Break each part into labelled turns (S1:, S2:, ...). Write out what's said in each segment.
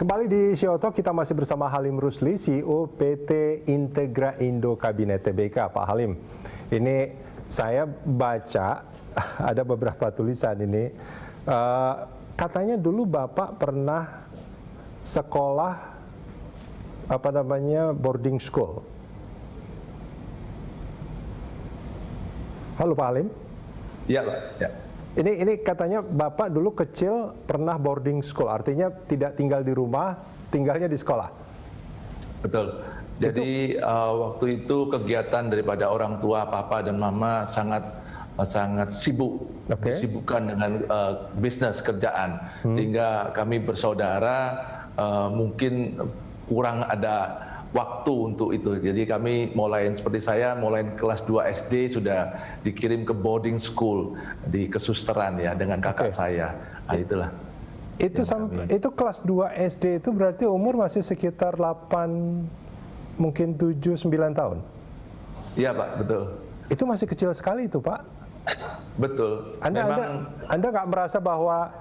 S1: Kembali di Sioto, kita masih bersama Halim Rusli, CEO PT Integra Indo Kabinet Tbk. Pak Halim, ini saya baca ada beberapa tulisan ini. Katanya dulu Bapak pernah sekolah boarding school. Halo Pak Halim.
S2: Iya Pak. Ya.
S1: Ini katanya Bapak dulu kecil pernah boarding school, artinya tidak tinggal di rumah, tinggalnya di sekolah.
S2: Betul. Jadi waktu itu kegiatan daripada orang tua, papa dan mama sangat sibuk, disibukkan dengan bisnis kerjaan, sehingga kami bersaudara mungkin kurang ada waktu untuk itu. Jadi kami mulai seperti saya, mulai kelas 2 SD sudah dikirim ke boarding school di kesusteran ya dengan kakak saya. Nah, itulah.
S1: Itu kelas 2 SD itu berarti umur masih sekitar 8 mungkin 7 9 tahun.
S2: Iya, Pak, betul.
S1: Itu masih kecil sekali itu, Pak.
S2: Betul.
S1: Anda nggak merasa bahwa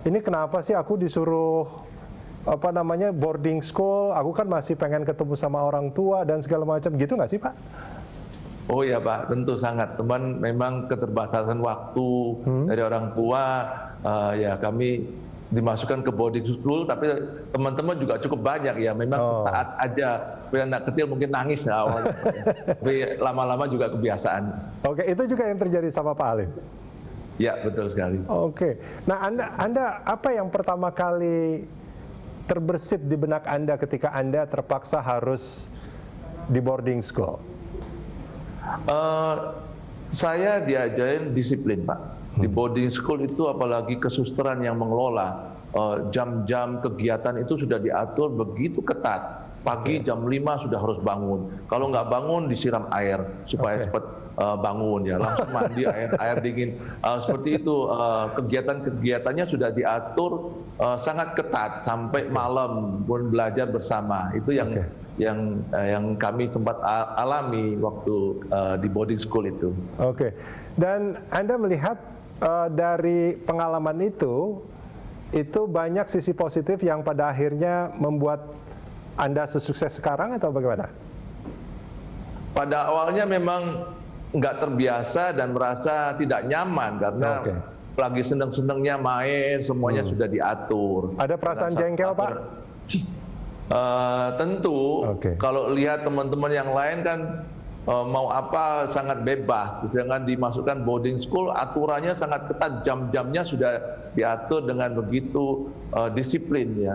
S1: ini kenapa sih aku disuruh boarding school, aku kan masih pengen ketemu sama orang tua dan segala macam, gitu nggak sih Pak?
S2: Oh ya Pak, tentu sangat. Teman memang keterbatasan waktu dari orang tua, ya kami dimasukkan ke boarding school, tapi teman-teman juga cukup banyak ya. Memang sesaat aja, anak kecil mungkin nangis ya awalnya, tapi lama-lama juga kebiasaan.
S1: Oke, itu juga yang terjadi sama Pak Halim?
S2: Ya, betul sekali.
S1: Oke, nah Anda apa yang pertama kali terbersit di benak Anda ketika Anda terpaksa harus di boarding school?
S2: Saya diajarin disiplin, Pak. Di boarding school itu apalagi kesusteran yang mengelola, jam-jam kegiatan itu sudah diatur begitu ketat. Pagi jam 5 sudah harus bangun. Kalau nggak bangun disiram air supaya cepat bangun ya, langsung mandi air dingin. Seperti itu, kegiatan-kegiatannya sudah diatur sangat ketat sampai malam pun belajar bersama. Itu yang kami sempat alami waktu di boarding school itu.
S1: Oke. Dan Anda melihat dari pengalaman itu banyak sisi positif yang pada akhirnya membuat Anda sesukses sekarang atau bagaimana?
S2: Pada awalnya memang nggak terbiasa dan merasa tidak nyaman karena lagi seneng-senengnya main, semuanya sudah diatur.
S1: Ada perasaan jengkel, Pak?
S2: Tentu. Kalau lihat teman-teman yang lain kan mau apa sangat bebas. Jangan dimasukkan boarding school, aturannya sangat ketat, jam-jamnya sudah diatur dengan begitu disiplin ya.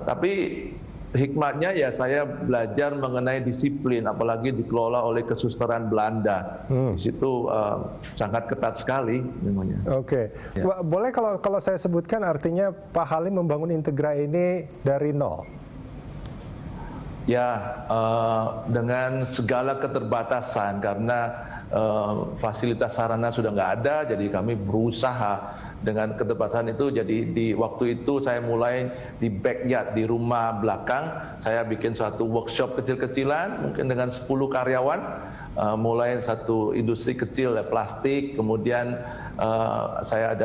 S2: Tapi hikmatnya ya saya belajar mengenai disiplin, apalagi dikelola oleh kesusteran Belanda. Di situ sangat ketat sekali namanya.
S1: Oke. Ya. Boleh kalau saya sebutkan artinya Pak Halim membangun Integra ini dari nol?
S2: Ya, dengan segala keterbatasan karena fasilitas sarana sudah nggak ada, jadi kami berusaha dengan keterbatasan itu. Jadi di waktu itu saya mulai di backyard, di rumah belakang, saya bikin suatu workshop kecil-kecilan mungkin dengan 10 karyawan, mulai satu industri kecil plastik, kemudian saya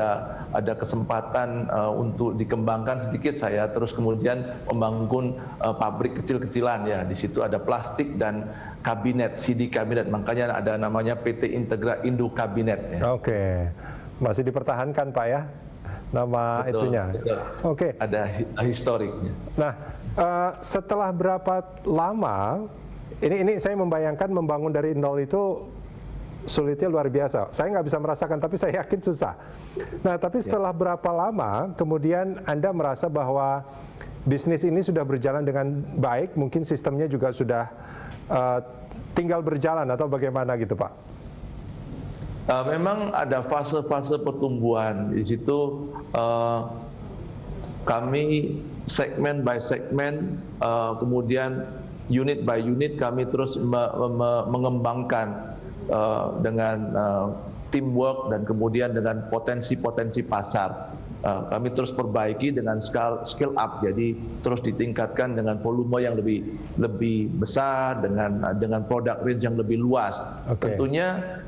S2: ada kesempatan untuk dikembangkan sedikit, saya terus kemudian membangun pabrik kecil-kecilan ya. Di situ ada plastik dan kabinet, CD kabinet, makanya ada namanya PT Integra Indo Kabinet ya.
S1: Oke. Masih dipertahankan Pak ya nama itunya.
S2: Betul.
S1: Oke.
S2: Ada historiknya.
S1: Nah, setelah berapa lama ini saya membayangkan membangun dari nol itu sulitnya luar biasa. Saya nggak bisa merasakan, tapi saya yakin susah. Nah, tapi setelah berapa lama kemudian Anda merasa bahwa bisnis ini sudah berjalan dengan baik, mungkin sistemnya juga sudah tinggal berjalan atau bagaimana gitu Pak?
S2: Memang ada fase-fase pertumbuhan. Di situ kami segmen by segmen, kemudian unit by unit kami terus mengembangkan dengan teamwork dan kemudian dengan potensi-potensi pasar. Kami terus perbaiki dengan skill up, jadi terus ditingkatkan dengan volume yang lebih besar, dengan produk range yang lebih luas. Tentunya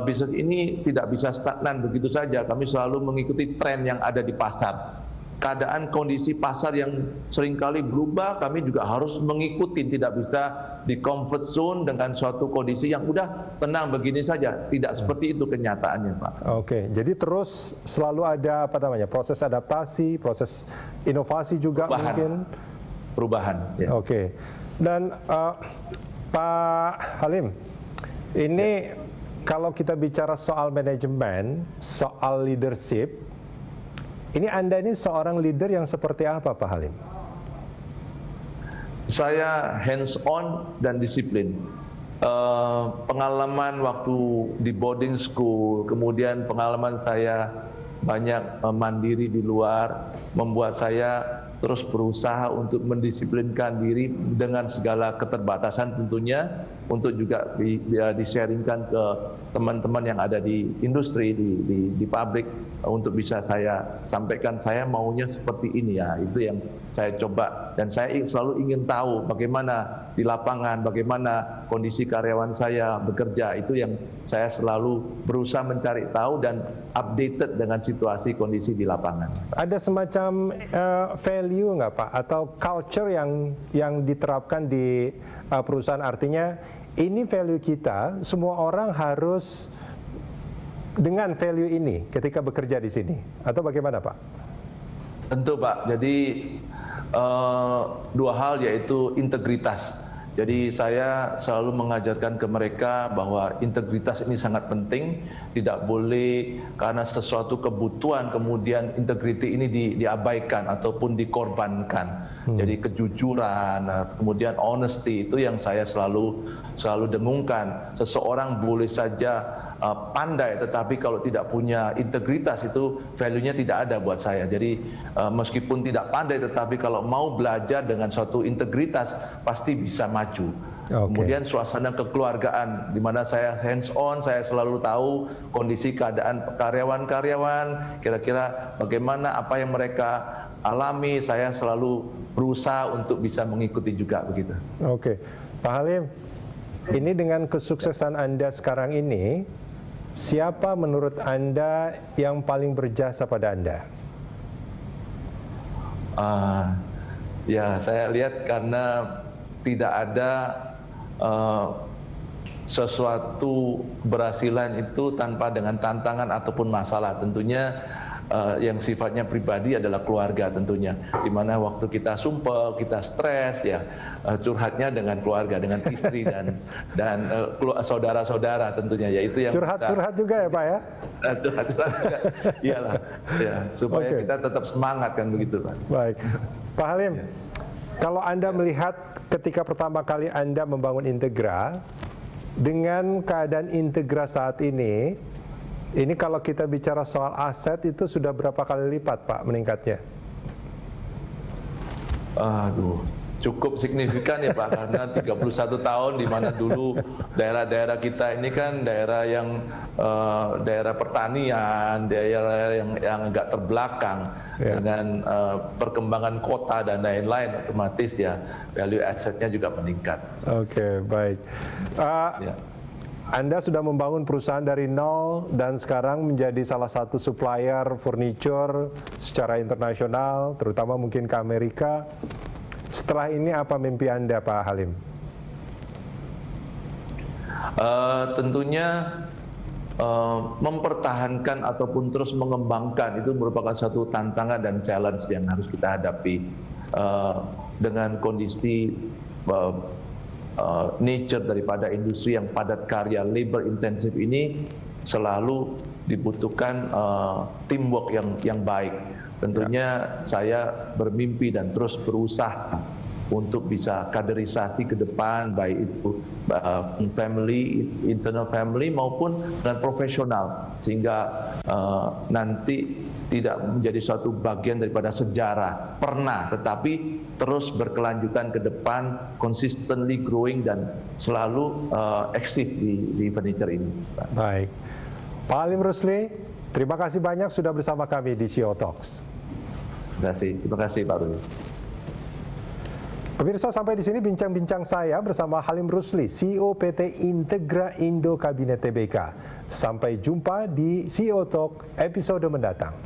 S2: bisnis ini tidak bisa stagnan begitu saja. Kami selalu mengikuti tren yang ada di pasar. keadaan kondisi pasar yang seringkali berubah, kami juga harus mengikuti, tidak bisa di comfort zone dengan suatu kondisi yang udah tenang begini saja. Tidak seperti itu kenyataannya, Pak.
S1: Oke, jadi terus selalu ada proses adaptasi, proses inovasi juga mungkin.
S2: Perubahan. Ya.
S1: Oke, dan Pak Halim, ini kalau kita bicara soal manajemen, soal leadership, ini Anda ini seorang leader yang seperti apa, Pak Halim?
S2: Saya hands on dan disiplin. Pengalaman waktu di boarding school, kemudian pengalaman saya banyak mandiri di luar, membuat saya terus berusaha untuk mendisiplinkan diri dengan segala keterbatasan tentunya, untuk juga di-sharingkan ke teman-teman yang ada di industri, di pabrik, untuk bisa saya sampaikan saya maunya seperti ini ya. Itu yang saya coba, dan saya selalu ingin tahu bagaimana di lapangan, bagaimana kondisi karyawan saya bekerja. Itu yang saya selalu berusaha mencari tahu dan updated dengan situasi kondisi di lapangan.
S1: Ada semacam value nggak, Pak, atau culture yang diterapkan di perusahaan? Artinya ini value kita, semua orang harus dengan value ini ketika bekerja di sini, atau bagaimana, Pak?
S2: Tentu, Pak. Jadi dua hal, yaitu integritas. Jadi saya selalu mengajarkan ke mereka bahwa integritas ini sangat penting, tidak boleh karena sesuatu kebutuhan kemudian integriti ini diabaikan ataupun dikorbankan. Jadi kejujuran, kemudian honesty, itu yang saya selalu dengungkan. Seseorang boleh saja pandai, tetapi kalau tidak punya integritas itu value-nya tidak ada buat saya. Jadi meskipun tidak pandai, tetapi kalau mau belajar dengan suatu integritas pasti bisa maju. Kemudian suasana kekeluargaan, di mana saya hands on, saya selalu tahu kondisi keadaan karyawan-karyawan, kira-kira bagaimana apa yang mereka alami, saya selalu berusaha untuk bisa mengikuti juga begitu.
S1: Oke, Pak Halim, ini dengan kesuksesan Anda sekarang ini, siapa menurut Anda yang paling berjasa pada Anda?
S2: Ya, saya lihat karena tidak ada sesuatu keberhasilan itu tanpa dengan tantangan ataupun masalah. Tentunya yang sifatnya pribadi adalah keluarga tentunya. Dimana waktu kita sumpah, kita stres, ya curhatnya dengan keluarga, dengan istri dan saudara-saudara tentunya. Ya itu yang
S1: curhat juga ya, Pak ya?
S2: Curhat juga, iyalah, ya supaya kita tetap semangat kan begitu, Pak.
S1: Baik, Pak Halim. Kalau Anda melihat ketika pertama kali Anda membangun Integra, dengan keadaan Integra saat ini kalau kita bicara soal aset itu sudah berapa kali lipat, Pak, meningkatnya?
S2: Aduh, cukup signifikan ya, Pak, karena 31 tahun di mana dulu daerah-daerah kita ini kan daerah yang daerah pertanian, daerah yang agak terbelakang dengan perkembangan kota dan lain-lain, otomatis ya value asetnya juga meningkat.
S1: Oke, baik. Anda sudah membangun perusahaan dari nol dan sekarang menjadi salah satu supplier furniture secara internasional, terutama mungkin ke Amerika. Setelah ini apa mimpi Anda, Pak Halim?
S2: Tentunya mempertahankan ataupun terus mengembangkan itu merupakan satu tantangan dan challenge yang harus kita hadapi dengan kondisi nature daripada industri yang padat karya, labor intensif ini. Selalu dibutuhkan teamwork yang baik. Tentunya saya bermimpi dan terus berusaha untuk bisa kaderisasi ke depan, baik itu family, internal family maupun dengan profesional, sehingga nanti tidak menjadi suatu bagian daripada sejarah pernah, tetapi terus berkelanjutan ke depan, consistently growing dan selalu eksis di furniture ini.
S1: Baik, Pak Halim Rusli, terima kasih banyak sudah bersama kami di CEO Talks.
S2: Terima kasih Pak Rudi.
S1: Pemirsa, sampai di sini bincang-bincang saya bersama Halim Rusli, CEO PT Integra Indo Kabinet Tbk. Sampai jumpa di CEO Talk episode mendatang.